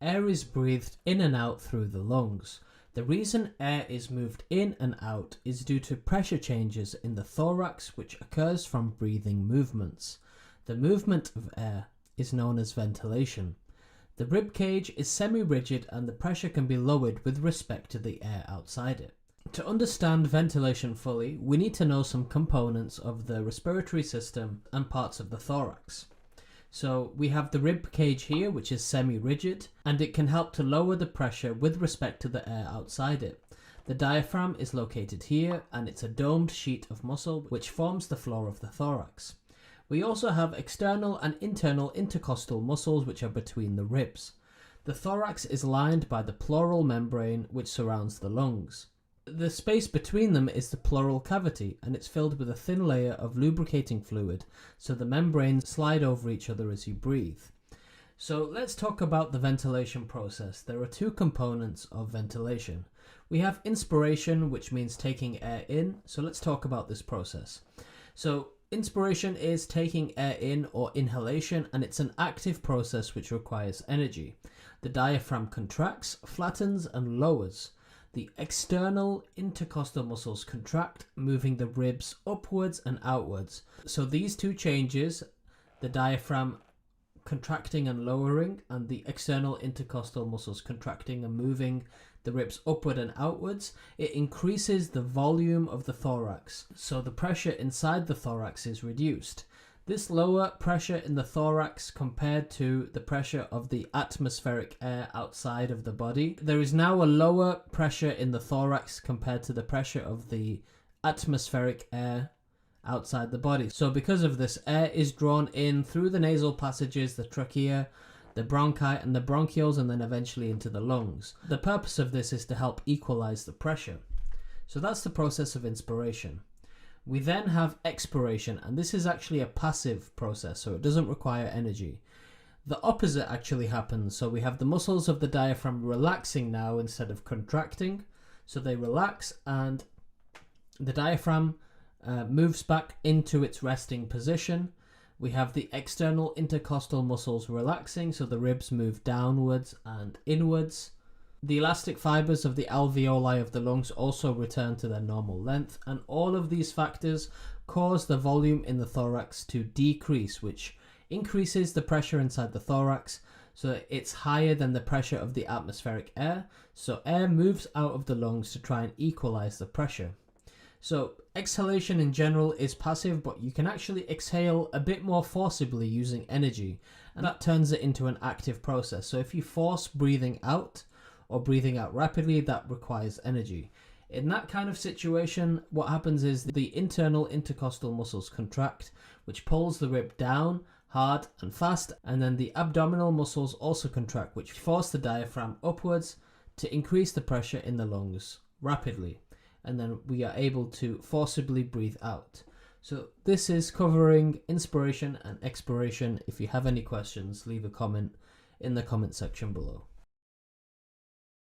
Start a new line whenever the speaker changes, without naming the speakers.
air is breathed in and out through the lungs. The reason air is moved in and out is due to pressure changes in the thorax which occurs from breathing movements. The movement of air is known as ventilation. The rib cage is semi-rigid and the pressure can be lowered with respect to the air outside it. To understand ventilation fully, we need to know some components of the respiratory system and parts of the thorax. So we have the rib cage here, which is semi-rigid, and it can help to lower the pressure with respect to the air outside it. The diaphragm is located here, and it's a domed sheet of muscle which forms the floor of the thorax. We also have external and internal intercostal muscles which are between the ribs. The thorax is lined by the pleural membrane which surrounds the lungs. The space between them is the pleural cavity, and it's filled with a thin layer of lubricating fluid, so the membranes slide over each other as you breathe. So let's talk about the ventilation process. There are two components of ventilation. We have inspiration, which means taking air in, so let's talk about this process. So inspiration is taking air in, or inhalation, and it's an active process which requires energy. The diaphragm contracts, flattens, and lowers. The external intercostal muscles contract, moving the ribs upwards and outwards. So these two changes, the diaphragm contracting and lowering, and the external intercostal muscles contracting and moving the ribs upward and outwards, it increases the volume of the thorax. So the pressure inside the thorax is reduced. This lower pressure in the thorax compared to the pressure of the atmospheric air outside of the body. There is now a lower pressure in the thorax compared to the pressure of the atmospheric air outside the body. So because of this, air is drawn in through the nasal passages, the trachea, the bronchi and the bronchioles, and then eventually into the lungs. The purpose of this is to help equalize the pressure. So that's the process of inspiration. We then have expiration, and this is actually a passive process, so it doesn't require energy. The opposite actually happens, so we have the muscles of the diaphragm relaxing now instead of contracting. So they relax and the diaphragm moves back into its resting position. We have the external intercostal muscles relaxing, so the ribs move downwards and inwards. The elastic fibers of the alveoli of the lungs also return to their normal length, and all of these factors cause the volume in the thorax to decrease, which increases the pressure inside the thorax, so it's higher than the pressure of the atmospheric air. So air moves out of the lungs to try and equalize the pressure. So exhalation in general is passive, but you can actually exhale a bit more forcibly using energy, and that turns it into an active process. So if you force breathing out, or breathing out rapidly, that requires energy. In that kind of situation, what happens is the internal intercostal muscles contract, which pulls the rib down hard and fast, and then the abdominal muscles also contract, which force the diaphragm upwards to increase the pressure in the lungs rapidly, and then we are able to forcibly breathe out. So this is covering inspiration and expiration. If you have any questions, leave a comment in the comment section below.